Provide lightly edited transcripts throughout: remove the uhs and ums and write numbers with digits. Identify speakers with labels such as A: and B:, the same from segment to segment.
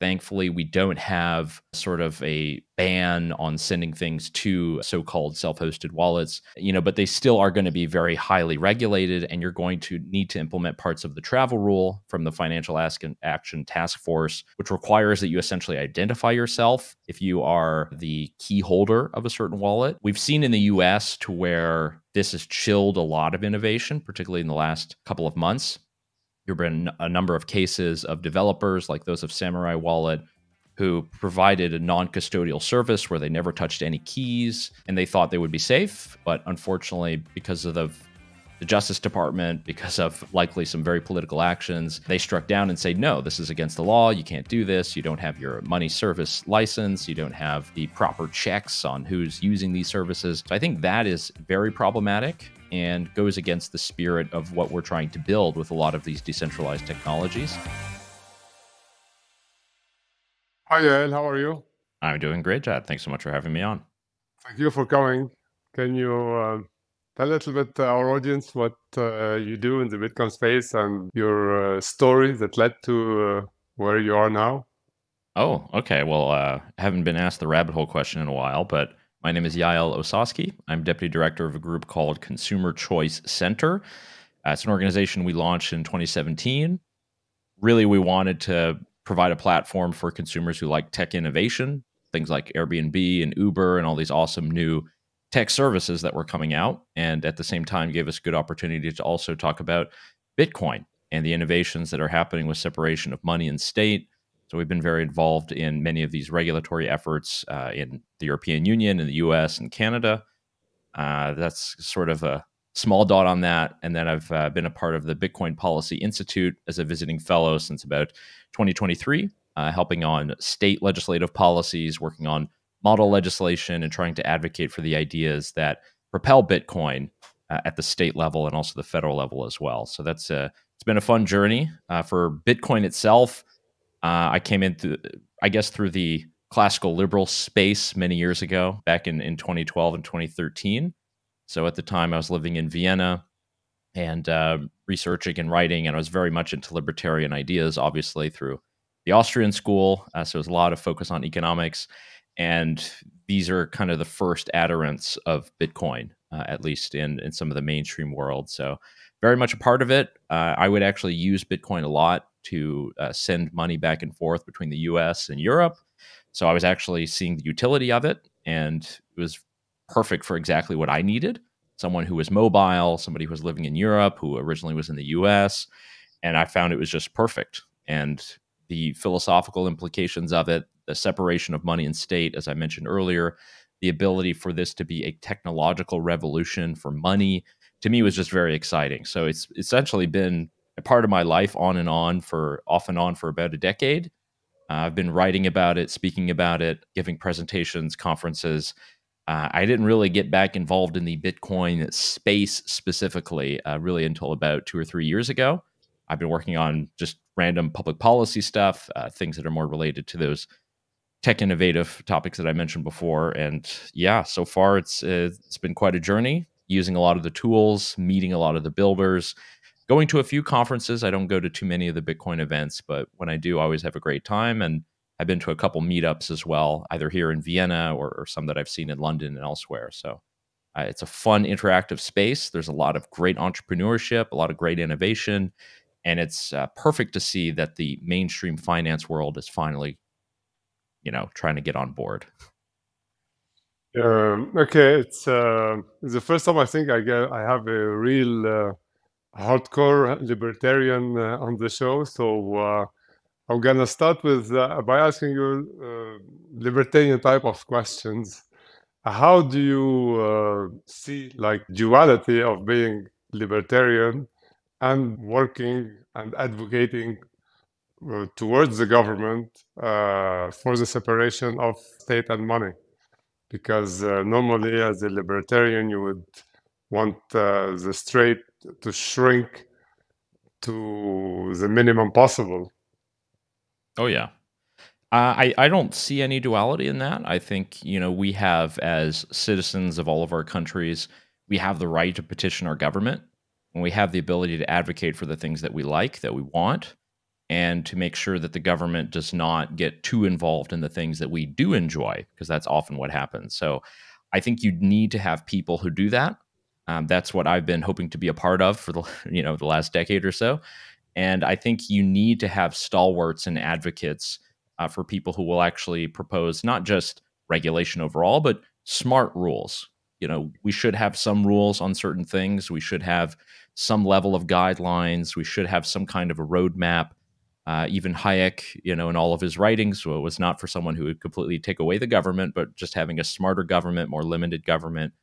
A: Thankfully, we don't have sort of a ban on sending things to so-called self-hosted wallets, but they still are going to be very highly regulated, and you're going to need to implement parts of the travel rule from the Financial Action Task Force, which requires that you essentially identify yourself if you are the key holder of a certain wallet. We've seen in the US to where this has chilled a lot of innovation, particularly in the last couple of months. There have been a number of cases of developers like those of Samurai Wallet who provided a non-custodial service where they never touched any keys and they thought they would be safe. But unfortunately, because of the Justice Department, because of likely some very political actions, they struck down and said, no, this is against the law. You can't do this. You don't have your money service license. You don't have the proper checks on who's using these services. So I think that is very problematic and goes against the spirit of what we're trying to build with a lot of these decentralized technologies.
B: Hi, Yaël, how are you?
A: I'm doing great, Jad. Thanks so much for having me on.
B: Thank you for coming. Can you tell a little bit to our audience what you do in the Bitcoin space and your story that led to where you are now?
A: Oh, okay. Well, I haven't been asked the rabbit hole question in a while, but my name is Yaël Ossowski. I'm deputy director of a group called Consumer Choice Center. It's an organization we launched in 2017. Really, we wanted to provide a platform for consumers who like tech innovation, things like Airbnb and Uber and all these awesome new tech services that were coming out. And at the same time, gave us a good opportunity to also talk about Bitcoin and the innovations that are happening with separation of money and state. So we've been very involved in many of these regulatory efforts in the European Union, in the US and Canada. That's sort of a small dot on that. And then I've been a part of the Bitcoin Policy Institute as a visiting fellow since about 2023, helping on state legislative policies, working on model legislation, and trying to advocate for the ideas that propel Bitcoin at the state level and also the federal level as well. So that's it's been a fun journey. For Bitcoin itself, I came in, through the classical liberal space many years ago, back in 2012 and 2013. So at the time, I was living in Vienna and researching and writing, and I was very much into libertarian ideas, obviously, through the Austrian school. So there's a lot of focus on economics. And these are kind of the first adherents of Bitcoin, at least in some of the mainstream world. So very much a part of it. I would actually use Bitcoin a lot to send money back and forth between the US and Europe. So I was actually seeing the utility of it, and it was perfect for exactly what I needed. Someone who was mobile, somebody who was living in Europe, who originally was in the US. And I found it was just perfect. And the philosophical implications of it, the separation of money and state, as I mentioned earlier, the ability for this to be a technological revolution for money, to me was just very exciting. So it's essentially been a part of my life off and on for about a decade. I've been writing about it, speaking about it, giving presentations, conferences. I didn't really get back involved in the Bitcoin space specifically, really until about 2 or 3 years ago. I've been working on just random public policy stuff, things that are more related to those tech innovative topics that I mentioned before. And yeah, so far it's been quite a journey, using a lot of the tools, meeting a lot of the builders, going to a few conferences. I don't go to too many of the Bitcoin events, but when I do, I always have a great time. And I've been to a couple meetups as well, either here in Vienna or some that I've seen in London and elsewhere. So it's a fun, interactive space. There's a lot of great entrepreneurship, a lot of great innovation, and it's perfect to see that the mainstream finance world is finally, trying to get on board.
B: Okay, it's the first time I think I have a real hardcore libertarian on the show. So I'm gonna start with by asking you libertarian type of questions. How do you see like duality of being libertarian and working and advocating towards the government for the separation of state and money? Because normally as a libertarian, you would want the state to shrink to the minimum possible.
A: Oh, yeah. I don't see any duality in that. I think, we have, as citizens of all of our countries, we have the right to petition our government, and we have the ability to advocate for the things that we like, that we want. and to make sure that the government does not get too involved in the things that we do enjoy, because that's often what happens. So I think you need to have people who do that. That's what I've been hoping to be a part of for the the last decade or so. And I think you need to have stalwarts and advocates for people who will actually propose not just regulation overall, but smart rules. We should have some rules on certain things. We should have some level of guidelines. We should have some kind of a roadmap. Even Hayek, in all of his writings, was not for someone who would completely take away the government, but just having a smarter government, more limited government,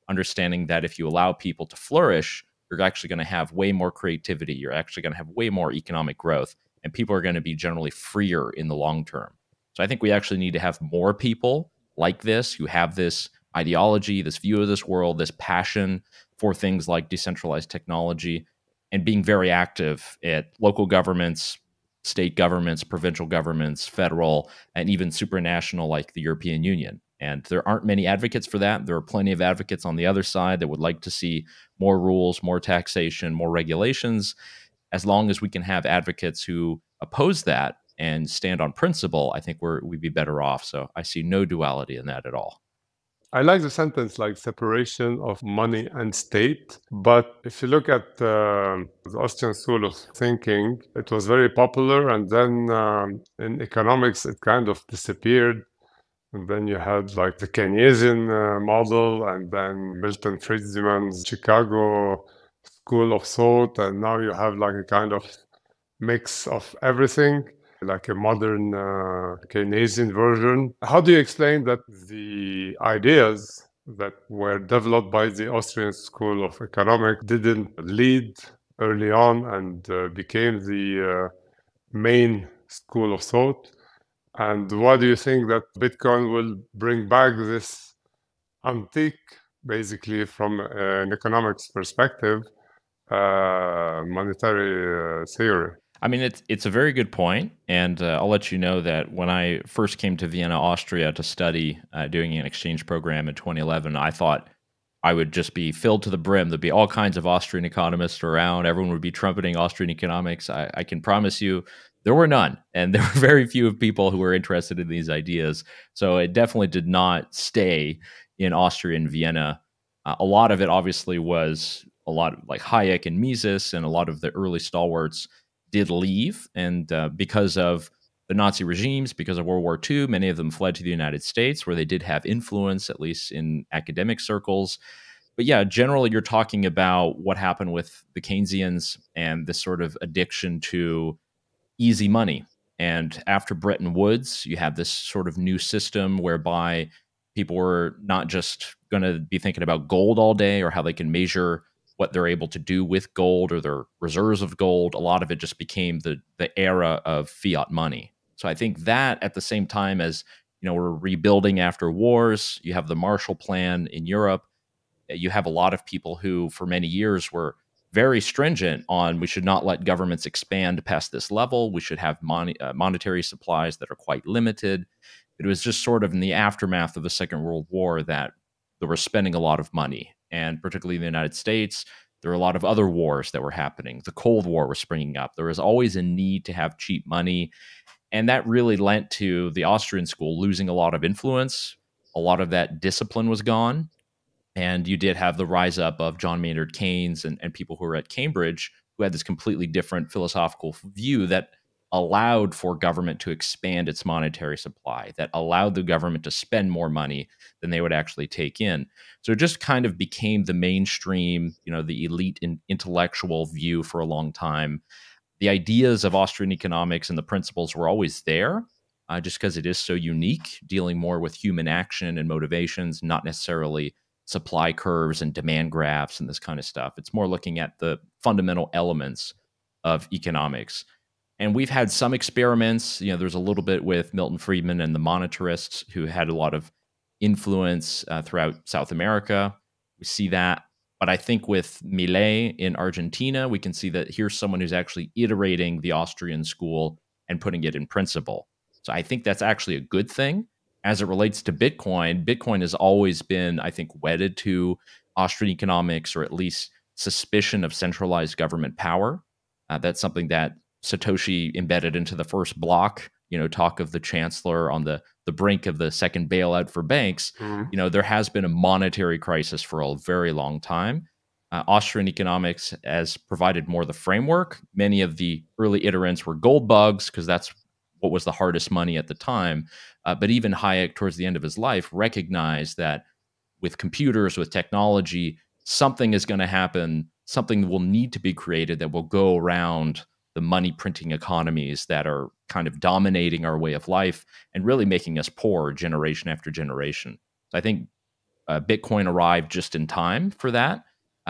A: understanding that if you allow people to flourish, you're actually going to have way more creativity. You're actually going to have way more economic growth, and people are going to be generally freer in the long term. So I think we actually need to have more people like this who have this ideology, this view of this world, this passion for things like decentralized technology, and being very active at local governments, state governments, provincial governments, federal, and even supranational like the European Union. And there aren't many advocates for that. There are plenty of advocates on the other side that would like to see more rules, more taxation, more regulations. As long as we can have advocates who oppose that and stand on principle, I think we'd be better off. So I see no duality in that at all.
B: I like the sentence like separation of money and state. But if you look at the Austrian school of thinking, it was very popular. And then in economics, it kind of disappeared. And then you had like the Keynesian model, and then Milton Friedman's Chicago school of thought. And now you have like a kind of mix of everything, like a modern Keynesian version. How do you explain that the ideas that were developed by the Austrian School of Economics didn't lead early on and became the main school of thought? And why do you think that Bitcoin will bring back this antique, basically from an economics perspective, monetary theory?
A: I mean, it's a very good point, and I'll let you know that when I first came to Vienna, Austria, to study doing an exchange program in 2011, I thought I would just be filled to the brim. There'd be all kinds of Austrian economists around. Everyone would be trumpeting Austrian economics. I can promise you there were none, and there were very few of people who were interested in these ideas. So it definitely did not stay in Austria and Vienna. A lot of it obviously was a lot of, like Hayek and Mises and a lot of the early stalwarts did leave, and because of the Nazi regimes, because of World War II, many of them fled to the United States, where they did have influence, at least in academic circles. But yeah, generally, you're talking about what happened with the Keynesians and this sort of addiction to easy money. And after Bretton Woods, you have this sort of new system whereby people were not just going to be thinking about gold all day or how they can measure what they're able to do with gold or their reserves of gold. A lot of it just became the era of fiat money. So I think that at the same time as we're rebuilding after wars, you have the Marshall Plan in Europe. You have a lot of people who for many years were very stringent on we should not let governments expand past this level. We should have monetary supplies that are quite limited. It was just sort of in the aftermath of the Second World War that they were spending a lot of money. And particularly in the United States, there were a lot of other wars that were happening. The Cold War was springing up. There was always a need to have cheap money. And that really lent to the Austrian school losing a lot of influence. A lot of that discipline was gone. And you did have the rise up of John Maynard Keynes and people who were at Cambridge who had this completely different philosophical view that allowed for government to expand its monetary supply, that allowed the government to spend more money than they would actually take in. So it just kind of became the mainstream, the elite intellectual view for a long time. The ideas of Austrian economics and the principles were always there, just because it is so unique, dealing more with human action and motivations, not necessarily supply curves and demand graphs and this kind of stuff. It's more looking at the fundamental elements of economics. And we've had some experiments. There's a little bit with Milton Friedman and the monetarists who had a lot of influence throughout South America. We see that. But I think with Milei in Argentina, we can see that here's someone who's actually iterating the Austrian school and putting it in principle. So I think that's actually a good thing. As it relates to Bitcoin, Bitcoin has always been, I think, wedded to Austrian economics, or at least suspicion of centralized government power. That's something that Satoshi embedded into the first block, talk of the chancellor on the brink of the second bailout for banks,
B: Mm.
A: there has been a monetary crisis for a very long time. Austrian economics has provided more of the framework. Many of the early iterants were gold bugs because that's what was the hardest money at the time. But even Hayek, towards the end of his life, recognized that with computers, with technology, something is going to happen. Something will need to be created that will go around the money printing economies that are kind of dominating our way of life and really making us poor generation after generation. So I think Bitcoin arrived just in time for that.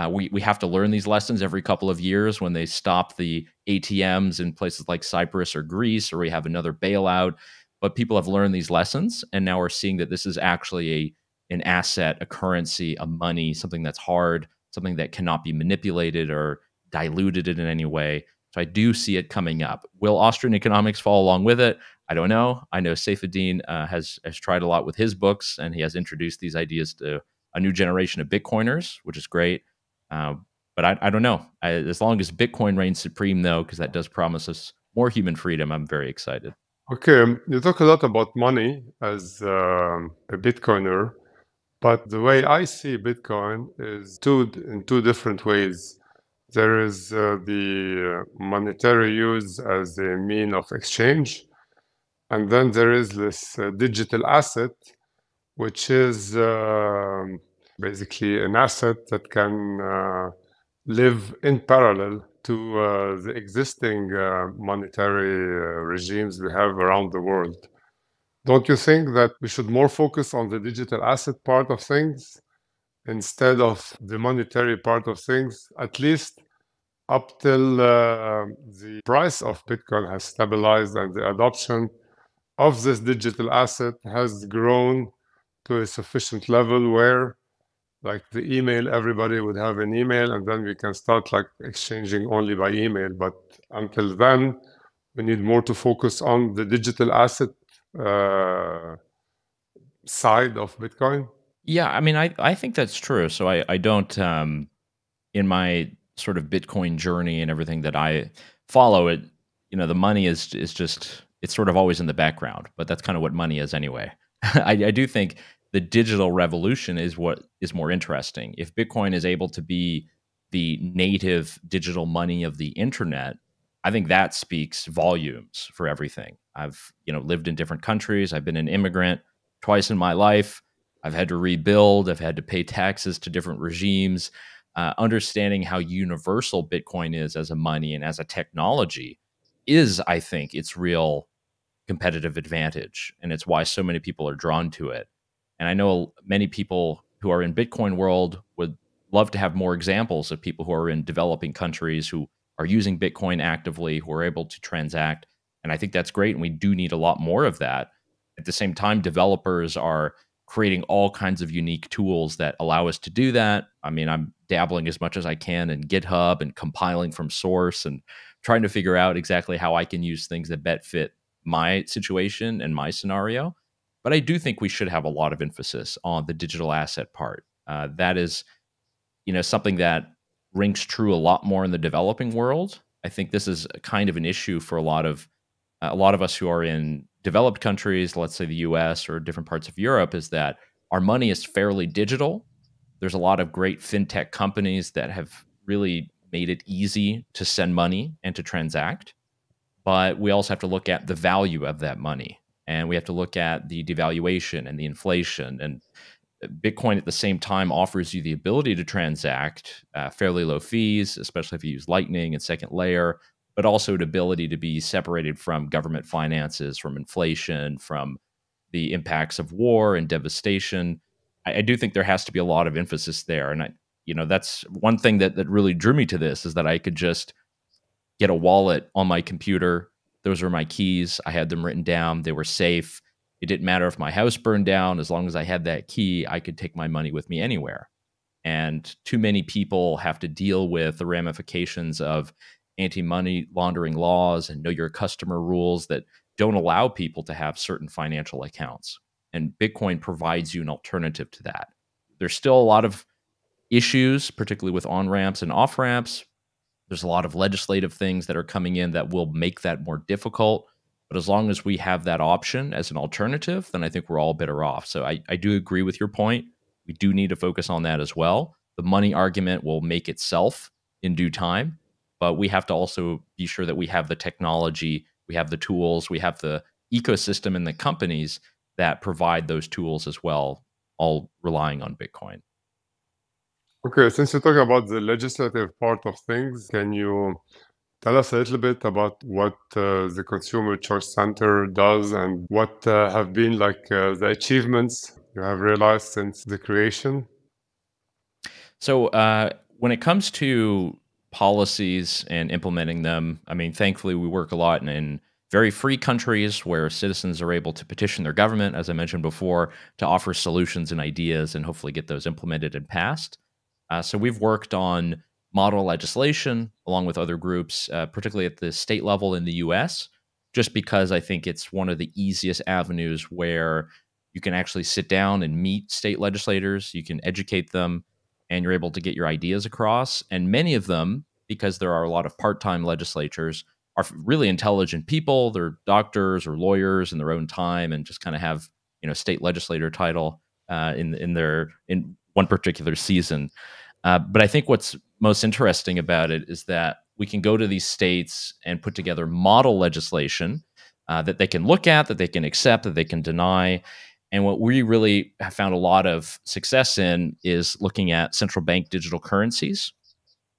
A: We have to learn these lessons every couple of years when they stop the ATMs in places like Cyprus or Greece, or we have another bailout. But people have learned these lessons, and now we're seeing that this is actually an asset, a currency, a money, something that's hard, something that cannot be manipulated or diluted in any way. So I do see it coming up. Will Austrian economics follow along with it? I don't know. I know Saifedean has tried a lot with his books, and he has introduced these ideas to a new generation of Bitcoiners, which is great. But I don't know. As long as Bitcoin reigns supreme, though, because that does promise us more human freedom, I'm very excited.
B: Okay, you talk a lot about money as a Bitcoiner, but the way I see Bitcoin is in two different ways. There is the monetary use as a mean of exchange, and then there is this digital asset, which is basically an asset that can live in parallel to the existing monetary regimes we have around the world. Don't you think that we should more focus on the digital asset part of things instead of the monetary part of things, at least up till the price of Bitcoin has stabilized and the adoption of this digital asset has grown to a sufficient level where, like, the email, everybody would have an email, and then we can start like exchanging only by email. But until then, we need more to focus on the digital asset side of Bitcoin.
A: Yeah, I mean, I think that's true. So I don't in my sort of Bitcoin journey and everything that I follow it, the money is just it's sort of always in the background, but that's kind of what money is anyway. I do think the digital revolution is what is more interesting. If Bitcoin is able to be the native digital money of the internet, I think that speaks volumes for everything. I've, lived in different countries. I've been an immigrant twice in my life. I've had to rebuild. I've had to pay taxes to different regimes. Understanding how universal Bitcoin is as a money and as a technology is, I think, its real competitive advantage. And it's why so many people are drawn to it. And I know many people who are in Bitcoin world would love to have more examples of people who are in developing countries who are using Bitcoin actively, who are able to transact. And I think that's great. And we do need a lot more of that. At the same time, developers are creating all kinds of unique tools that allow us to do that. I mean, I'm dabbling as much as I can in GitHub and compiling from source and trying to figure out exactly how I can use things that best fit my situation and my scenario. But I do think we should have a lot of emphasis on the digital asset part. That is, something that rings true a lot more in the developing world. I think this is kind of an issue for a lot of us who are in developed countries, let's say the US or different parts of Europe, is that our money is fairly digital. There's a lot of great fintech companies that have really made it easy to send money and to transact. But we also have to look at the value of that money. And we have to look at the devaluation and the inflation. And Bitcoin at the same time offers you the ability to transact fairly low fees, especially if you use Lightning and second layer, but also an ability to be separated from government finances, from inflation, from the impacts of war and devastation. I do think there has to be a lot of emphasis there. And that's one thing that really drew me to this, is that I could just get a wallet on my computer. Those were my keys. I had them written down. They were safe. It didn't matter if my house burned down. As long as I had that key, I could take my money with me anywhere. And too many people have to deal with the ramifications of anti-money laundering laws and know your customer rules that don't allow people to have certain financial accounts. And Bitcoin provides you an alternative to that. There's still a lot of issues, particularly with on-ramps and off-ramps, There's a lot of legislative things that are coming in that will make that more difficult. But as long as we have that option as an alternative, then I think we're all better off. So I do agree with your point. We do need to focus on that as well. The money argument will make itself in due time, but we have to also be sure that we have the technology, we have the tools, we have the ecosystem and the companies that provide those tools as well, all relying on Bitcoin.
B: Okay, since you're talking about the legislative part of things, can you tell us a little bit about what the Consumer Choice Center does and what have been like the achievements you have realized since the creation?
A: So when it comes to policies and implementing them, I mean, thankfully, we work a lot in very free countries where citizens are able to petition their government, as I mentioned before, to offer solutions and ideas and hopefully get those implemented and passed. So we've worked on model legislation along with other groups, particularly at the state level in the US, just because I think it's one of the easiest avenues where you can actually sit down and meet state legislators, you can educate them, and you're able to get your ideas across. And many of them, because there are a lot of part time legislatures, are really intelligent people. They're doctors or lawyers in their own time and just kind of have, state legislator title in one particular season. But I think what's most interesting about it is that we can go to these states and put together model legislation that they can look at, that they can accept, that they can deny. And what we really have found a lot of success in is looking at central bank digital currencies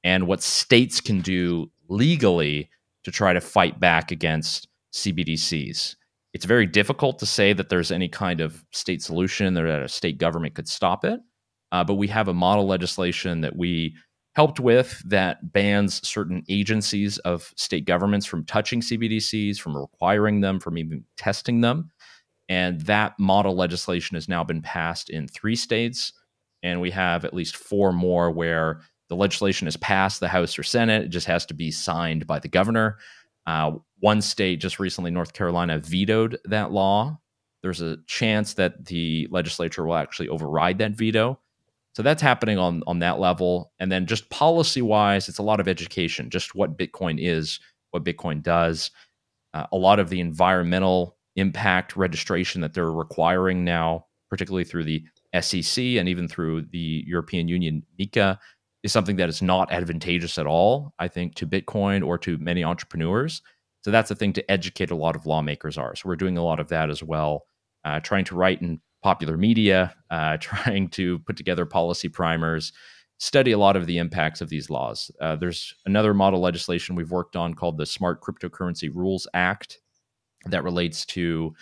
A: and what states can do legally to try to fight back against CBDCs. It's very difficult to say that there's any kind of state solution or that a state government could stop it. But we have a model legislation that we helped with that bans certain agencies of state governments from touching CBDCs, from requiring them, from even testing them. And that model legislation has now been passed in 3 states. And we have at least 4 more where the legislation is passed the House or Senate. It just has to be signed by the governor. One state just recently, North Carolina, vetoed that law. There's a chance that the legislature will actually override that veto. So that's happening on that level. And then just policy wise, it's a lot of education, just what Bitcoin is, what Bitcoin does. A lot of the environmental impact registration that they're requiring now, particularly through the SEC and even through the European Union MiCA, is something that is not advantageous at all, I think, to Bitcoin or to many entrepreneurs. So that's the thing to educate a lot of lawmakers are. So we're doing a lot of that as well, trying to write in popular media, trying to put together policy primers, study a lot of the impacts of these laws. There's another model legislation we've worked on called the Smart Cryptocurrency Rules Act that relates to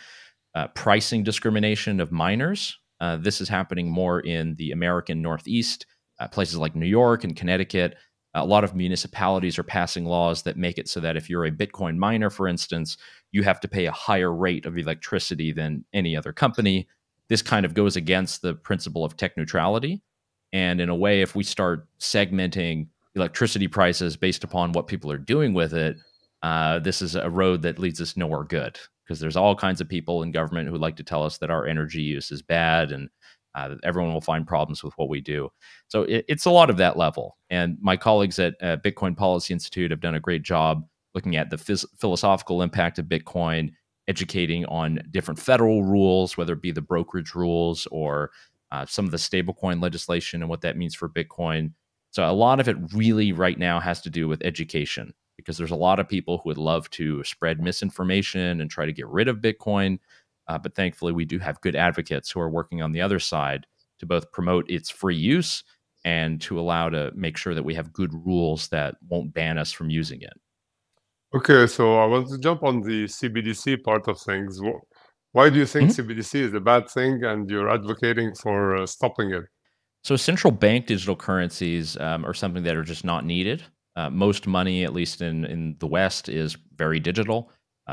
A: pricing discrimination of miners. This is happening more in the American Northeast, places like New York and Connecticut. A lot of municipalities are passing laws that make it so that if you're a Bitcoin miner, for instance, you have to pay a higher rate of electricity than any other company. This kind of goes against the principle of tech neutrality. And in a way, if we start segmenting electricity prices based upon what people are doing with it, this is a road that leads us nowhere good, because there's all kinds of people in government who like to tell us that our energy use is bad and that everyone will find problems with what we do. So it's a lot of that level. And my colleagues at Bitcoin Policy Institute have done a great job looking at the philosophical impact of Bitcoin, educating on different federal rules, whether it be the brokerage rules or some of the stablecoin legislation and what that means for Bitcoin. So a lot of it really right now has to do with education, because there's a lot of people who would love to spread misinformation and try to get rid of Bitcoin. But thankfully, we do have good advocates who are working on the other side to both promote its free use and to allow to make sure that we have good rules that won't ban us from using it.
B: Okay, so I want to jump on the CBDC part of things. Why do you think
A: Mhm.
B: CBDC is a bad thing and you're advocating for stopping it?
A: So central bank digital currencies are something that are just not needed. Most money, at least in the West, is very digital.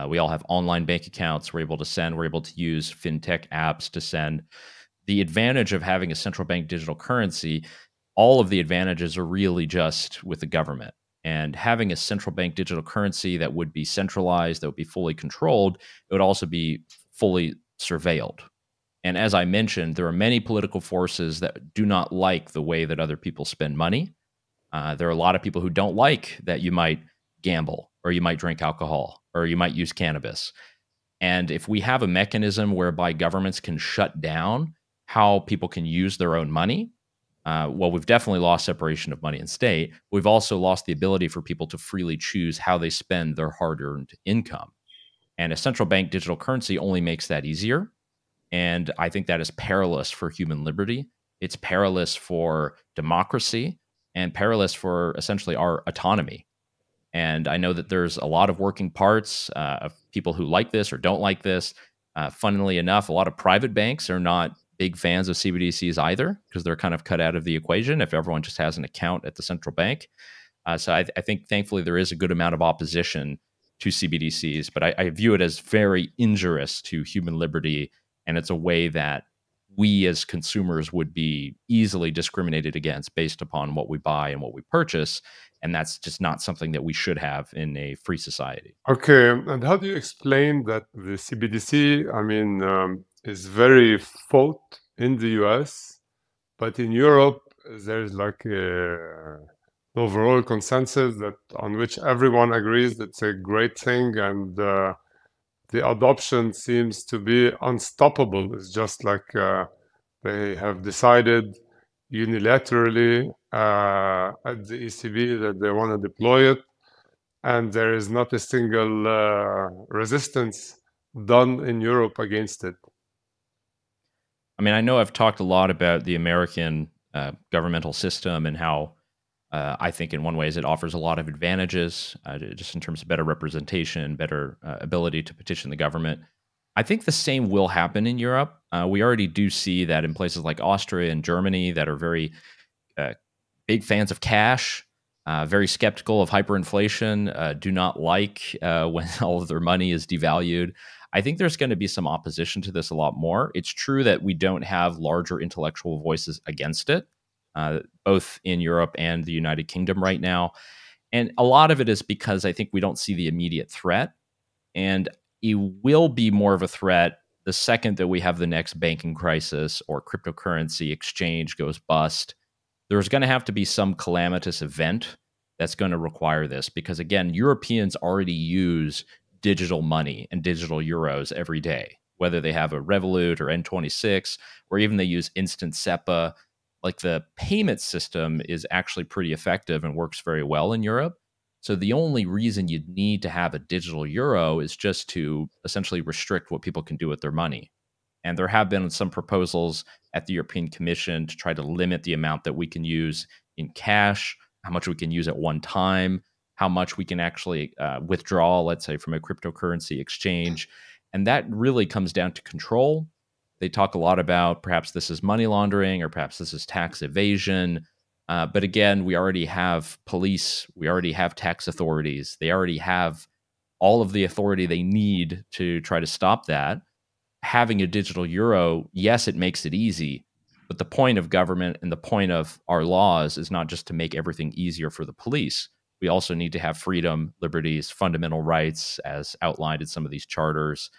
A: We all have online bank accounts. We're able to send. We're able to use fintech apps to send. The advantage of having a central bank digital currency, all of the advantages are really just with the government. And having a central bank digital currency that would be centralized, that would be fully controlled, it would also be fully surveilled. And as I mentioned, there are many political forces that do not like the way that other people spend money. There are a lot of people who don't like that you might gamble or you might drink alcohol or you might use cannabis. And if we have a mechanism whereby governments can shut down how people can use their own money, well, we've definitely lost separation of money and state. We've also lost the ability for people to freely choose how they spend their hard earned income. And a central bank digital currency only makes that easier. And I think that is perilous for human liberty. It's perilous for democracy and perilous for essentially our autonomy. And I know that there's a lot of working parts of people who like this or don't like this. Funnily enough, a lot of private banks are not big fans of CBDCs either because they're kind of cut out of the equation if everyone just has an account at the central bank. So I think thankfully there is a good amount of opposition to CBDCs, but I view it as very injurious to human liberty. And it's a way that we as consumers would be easily discriminated against based upon what we buy and what we purchase. And that's just not something that we should have in a free society.
B: Okay, and how do you explain that the CBDC, is very fought in the US, but in Europe, there's like a overall consensus that on which everyone agrees that's a great thing, and the adoption seems to be unstoppable. It's just like they have decided unilaterally at the ECB that they want to deploy it, and there is not a single resistance done in Europe against it.
A: I mean, I know I've talked a lot about the American governmental system and how I think in one ways it offers a lot of advantages just in terms of better representation, better ability to petition the government. I think the same will happen in Europe. We already do see that in places like Austria and Germany that are very big fans of cash, very skeptical of hyperinflation, do not like when all of their money is devalued. I think there's going to be some opposition to this a lot more. It's true that we don't have larger intellectual voices against it, both in Europe and the United Kingdom right now. And a lot of it is because I think we don't see the immediate threat. And it will be more of a threat the second that we have the next banking crisis or cryptocurrency exchange goes bust. There's going to have to be some calamitous event that's going to require this because, again, Europeans already use digital money and digital euros every day, whether they have a Revolut or N26, or even they use instant SEPA. Like the payment system is actually pretty effective and works very well in Europe. So the only reason you'd need to have a digital euro is just to essentially restrict what people can do with their money. And there have been some proposals at the European Commission to try to limit the amount that we can use in cash, how much we can use at one time, how much we can actually withdraw, let's say, from a cryptocurrency exchange. And that really comes down to control. They talk a lot about perhaps this is money laundering or perhaps this is tax evasion. But again, we already have police, we already have tax authorities, they already have all of the authority they need to try to stop that. Having a digital euro, yes, it makes it easy, but the point of government and the point of our laws is not just to make everything easier for the police. We also need to have freedom, liberties, fundamental rights as outlined in some of these charters.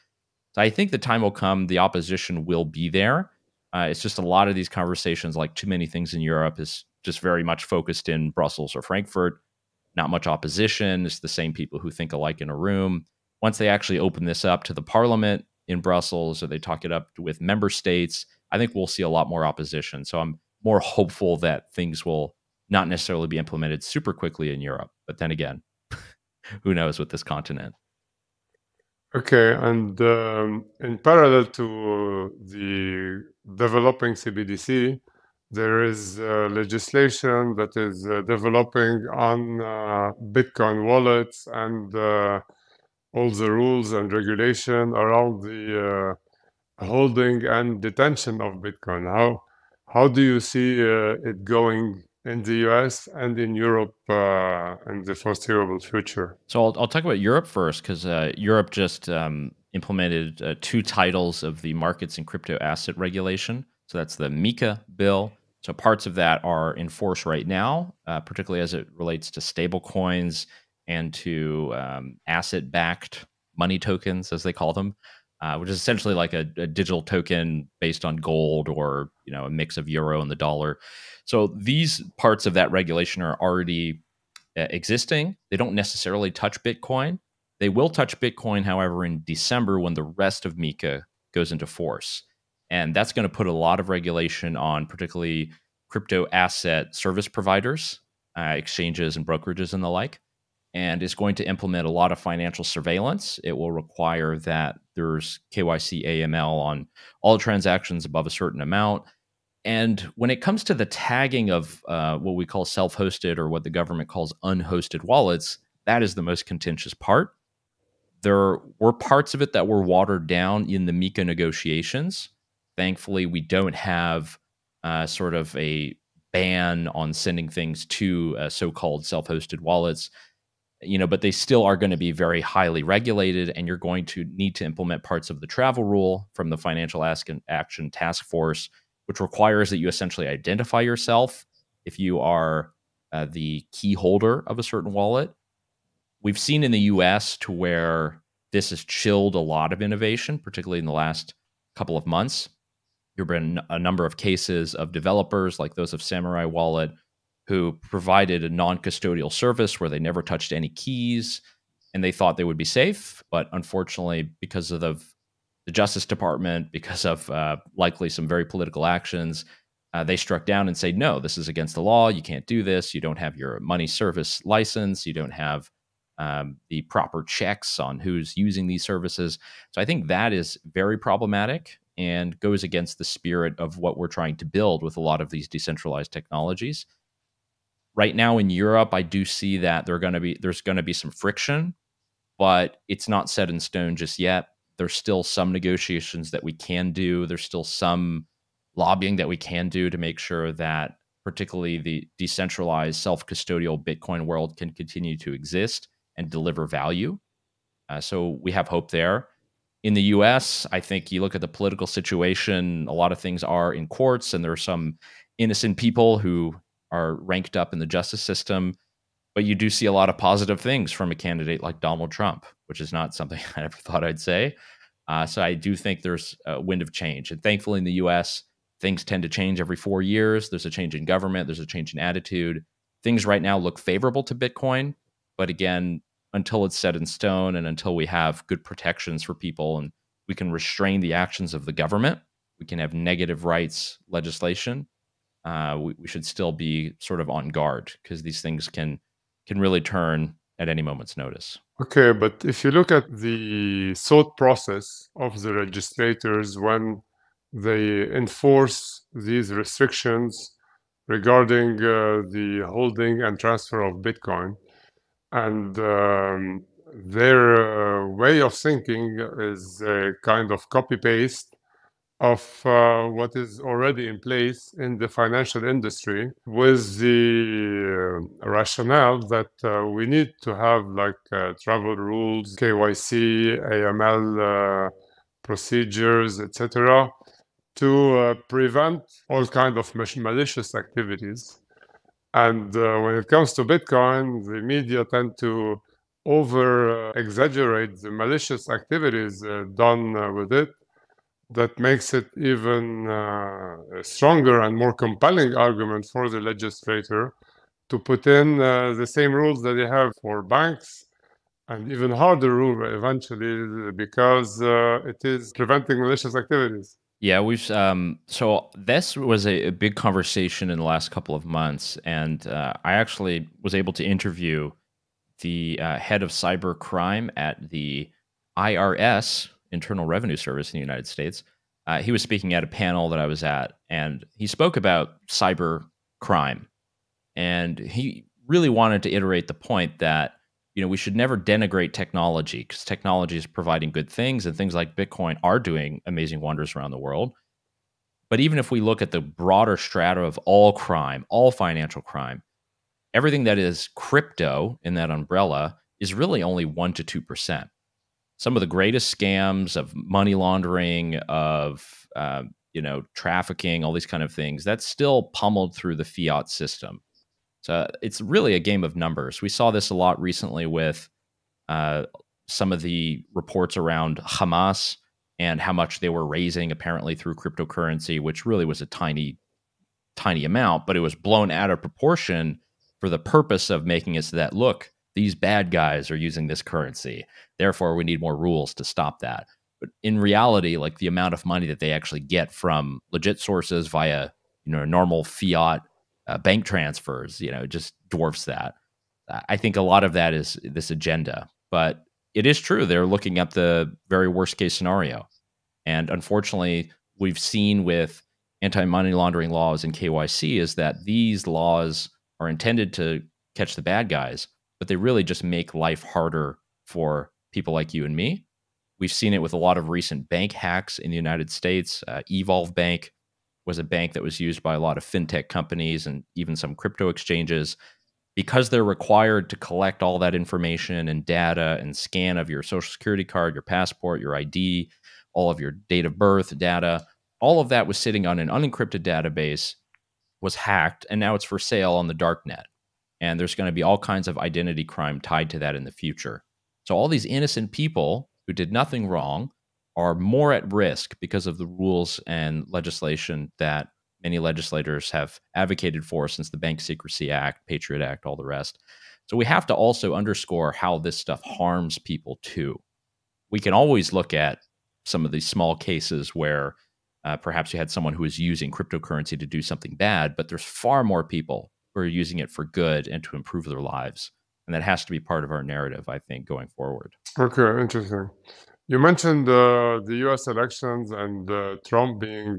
A: So I think the time will come, the opposition will be there. It's just a lot of these conversations, like too many things in Europe, is just very much focused in Brussels or Frankfurt. Not much opposition. It's the same people who think alike in a room. Once they actually open this up to the parliament in Brussels or they talk it up with member states, I think we'll see a lot more opposition. So I'm more hopeful that things will not necessarily be implemented super quickly in Europe. But then again, who knows with this continent?
B: Okay, and in parallel to the developing CBDC, there is legislation that is developing on Bitcoin wallets and all the rules and regulation around the holding and detention of Bitcoin. How do you see it going in the US and in Europe in the foreseeable future?
A: So I'll talk about Europe first because Europe just implemented 2 titles of the markets and crypto asset regulation. So that's the MiCA bill. So parts of that are in force right now, particularly as it relates to stable coins and to asset-backed money tokens, as they call them. which is essentially like a digital token based on gold or a mix of euro and the dollar. So these parts of that regulation are already existing. They don't necessarily touch Bitcoin. They will touch Bitcoin, however, in December when the rest of MiCA goes into force. And that's going to put a lot of regulation on particularly crypto asset service providers, exchanges and brokerages and the like, and is going to implement a lot of financial surveillance. It will require that there's KYC AML on all transactions above a certain amount. And when it comes to the tagging of what we call self-hosted or what the government calls unhosted wallets, that is the most contentious part. There were parts of it that were watered down in the MiCA negotiations. Thankfully, we don't have sort of a ban on sending things to so-called self-hosted wallets, but they still are going to be very highly regulated, and you're going to need to implement parts of the travel rule from the Financial Action Task Force, which requires that you essentially identify yourself if you are the key holder of a certain wallet. We've seen in the US to where this has chilled a lot of innovation, particularly in the last couple of months. There have been a number of cases of developers like those of Samurai Wallet who provided a non-custodial service where they never touched any keys and they thought they would be safe. But unfortunately, because of the Justice Department, because of likely some very political actions, they struck down and said, no, this is against the law. You can't do this. You don't have your money service license. You don't have the proper checks on who's using these services. So I think that is very problematic and goes against the spirit of what we're trying to build with a lot of these decentralized technologies. Right now in Europe, I do see that there's going to be some friction, but it's not set in stone just yet. There's still some negotiations that we can do. There's still some lobbying that we can do to make sure that particularly the decentralized self-custodial Bitcoin world can continue to exist and deliver value. So we have hope there. In the US, I think you look at the political situation, a lot of things are in courts, and there are some innocent people who are ranked up in the justice system. But you do see a lot of positive things from a candidate like Donald Trump, which is not something I ever thought I'd say. So I do think there's a wind of change. And thankfully in the US, things tend to change every 4 years. There's a change in government. There's a change in attitude. Things right now look favorable to Bitcoin. But again, until it's set in stone and until we have good protections for people and we can restrain the actions of the government, we can have negative rights legislation, we should still be sort of on guard because these things can really turn at any moment's notice.
B: Okay, but if you look at the thought process of the legislators when they enforce these restrictions regarding the holding and transfer of Bitcoin, and their way of thinking is a kind of copy-paste of what is already in place in the financial industry, with the rationale that we need to have like travel rules, KYC, AML procedures, etc., to prevent all kind of malicious activities. And when it comes to Bitcoin, the media tend to over exaggerate the malicious activities done with it. That makes it even a stronger and more compelling argument for the legislator to put in the same rules that they have for banks, and even harder rule eventually, because it is preventing malicious activities.
A: Yeah, so this was a big conversation in the last couple of months, and I actually was able to interview the head of cyber crime at the IRS, Internal Revenue Service in the United States. He was speaking at a panel that I was at, and he spoke about cyber crime. And he really wanted to iterate the point that we should never denigrate technology, because technology is providing good things, and things like Bitcoin are doing amazing wonders around the world. But even if we look at the broader strata of all crime, all financial crime, everything that is crypto in that umbrella is really only 1% to 2%. Some of the greatest scams of money laundering, of trafficking, all these kind of things, that's still pummeled through the fiat system. So it's really a game of numbers. We saw this a lot recently with some of the reports around Hamas and how much they were raising apparently through cryptocurrency, which really was a tiny, tiny amount, but it was blown out of proportion for the purpose of making it so that, look, these bad guys are using this currency. Therefore, we need more rules to stop that. But in reality, like the amount of money that they actually get from legit sources via, normal fiat bank transfers, just dwarfs that. I think a lot of that is this agenda, but it is true. They're looking at the very worst case scenario. And unfortunately, we've seen with anti-money laundering laws and KYC is that these laws are intended to catch the bad guys, but they really just make life harder for people like you and me. We've seen it with a lot of recent bank hacks in the United States. Evolve Bank was a bank that was used by a lot of fintech companies and even some crypto exchanges because they're required to collect all that information and data and scan of your social security card, your passport, your ID, all of your date of birth data. All of that was sitting on an unencrypted database, was hacked, and now it's for sale on the dark net. And there's going to be all kinds of identity crime tied to that in the future. So all these innocent people who did nothing wrong are more at risk because of the rules and legislation that many legislators have advocated for since the Bank Secrecy Act, Patriot Act, all the rest. So we have to also underscore how this stuff harms people too. We can always look at some of these small cases where perhaps you had someone who was using cryptocurrency to do something bad, but there's far more people who are using it for good and to improve their lives. And that has to be part of our narrative, I think, going forward.
B: Okay, interesting. You mentioned the US elections and Trump being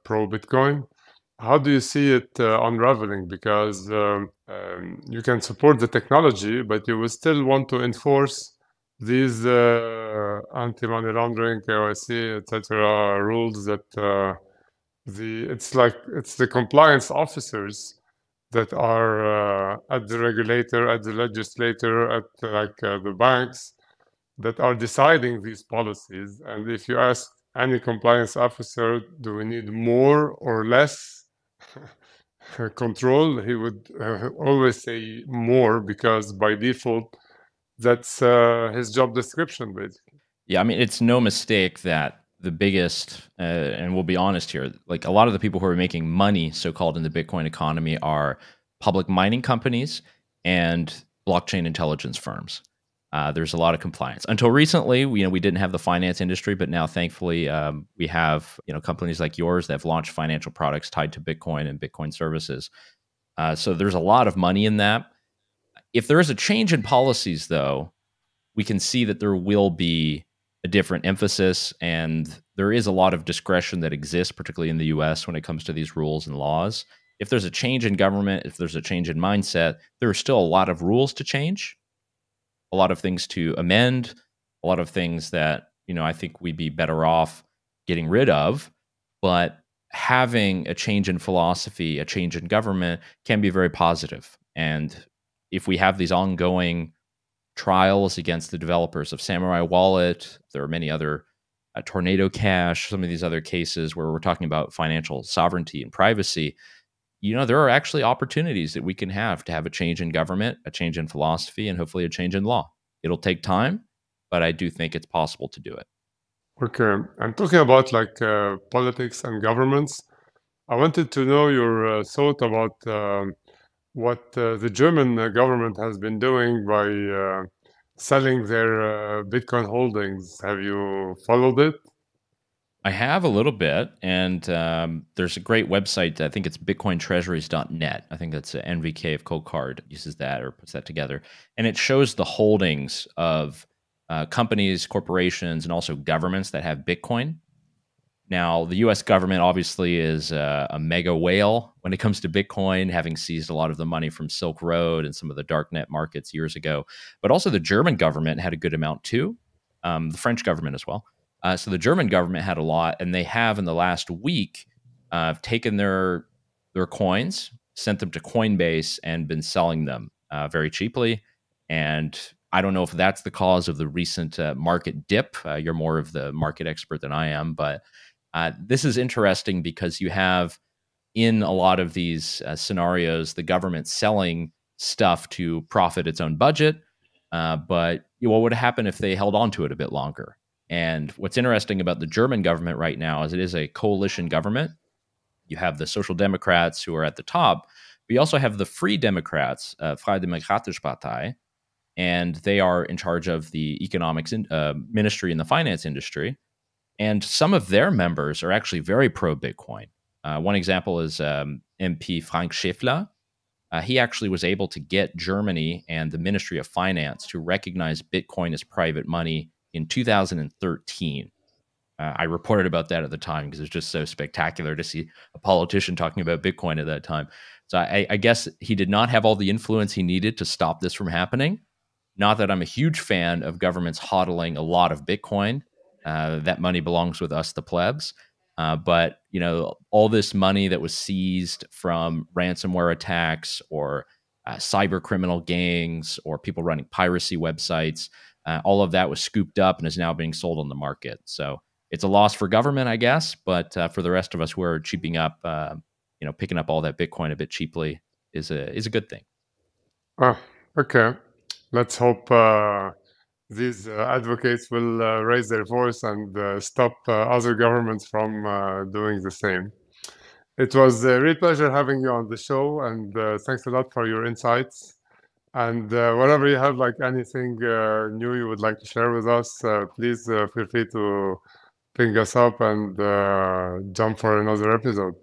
B: pro-Bitcoin. How do you see it unraveling? Because you can support the technology, but you will still want to enforce these anti-money laundering, KYC, etc. rules that it's the compliance officers that are at the regulator, at the legislator, at the banks that are deciding these policies. And if you ask any compliance officer, do we need more or less control? He would always say more, because by default, that's his job description, basically.
A: Yeah, I mean, it's no mistake that the biggest, and we'll be honest here, like a lot of the people who are making money, so-called, in the Bitcoin economy are public mining companies and blockchain intelligence firms. There's a lot of compliance. Until recently, we didn't have the finance industry, but now thankfully we have companies like yours that have launched financial products tied to Bitcoin and Bitcoin services. So there's a lot of money in that. If there is a change in policies, though, we can see that there will be a different emphasis, and there is a lot of discretion that exists, particularly in the US, when it comes to these rules and laws. If there's a change in government, if there's a change in mindset, there are still a lot of rules to change, a lot of things to amend, a lot of things that, I think we'd be better off getting rid of. But having a change in philosophy, a change in government can be very positive. And if we have these ongoing trials against the developers of Samurai Wallet, there are many other Tornado Cash, some of these other cases where we're talking about financial sovereignty and privacy, there are actually opportunities that we can have to have a change in government, a change in philosophy, and hopefully a change in law. It'll take time, but I do think it's possible to do it.
B: Okay, I'm talking about politics and governments. I wanted to know your thought about what the German government has been doing by selling their Bitcoin holdings. Have you followed it?
A: I have a little bit, and there's a great website. I think it's bitcointreasuries.net. I think that's NVK of Cold Card uses that or puts that together. And it shows the holdings of companies, corporations, and also governments that have Bitcoin. Now, the US government obviously is a mega whale when it comes to Bitcoin, having seized a lot of the money from Silk Road and some of the darknet markets years ago. But also the German government had a good amount too, the French government as well. So the German government had a lot, and they have in the last week taken their coins, sent them to Coinbase, and been selling them very cheaply. And I don't know if that's the cause of the recent market dip. You're more of the market expert than I am, but this is interesting because you have in a lot of these scenarios the government selling stuff to profit its own budget. But what would happen if they held on to it a bit longer? And what's interesting about the German government right now is it is a coalition government. You have the Social Democrats who are at the top, but you also have the Free Democrats, Freie Demokratische Partei, and they are in charge of the economics ministry and the finance industry. And some of their members are actually very pro Bitcoin. One example is MP Frank Schäffler. He actually was able to get Germany and the Ministry of Finance to recognize Bitcoin as private money in 2013. I reported about that at the time because it was just so spectacular to see a politician talking about Bitcoin at that time. So I guess he did not have all the influence he needed to stop this from happening. Not that I'm a huge fan of governments hodling a lot of Bitcoin. That money belongs with us, the plebs. But all this money that was seized from ransomware attacks or cyber criminal gangs or people running piracy websites, all of that was scooped up and is now being sold on the market. So it's a loss for government, I guess, but for the rest of us who are cheaping up, picking up all that Bitcoin a bit cheaply is a good thing.
B: Oh, okay. Let's hope these advocates will raise their voice and stop other governments from doing the same. It was a real pleasure having you on the show, and thanks a lot for your insights. And whenever you have like anything new you would like to share with us, please feel free to ping us up and jump for another episode.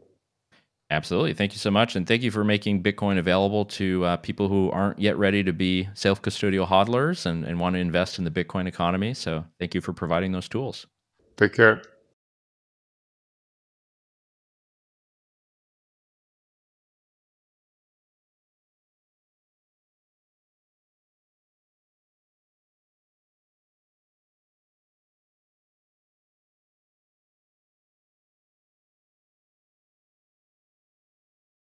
A: Absolutely. Thank you so much. And thank you for making Bitcoin available to people who aren't yet ready to be self custodial hodlers and want to invest in the Bitcoin economy. So thank you for providing those tools.
B: Take care.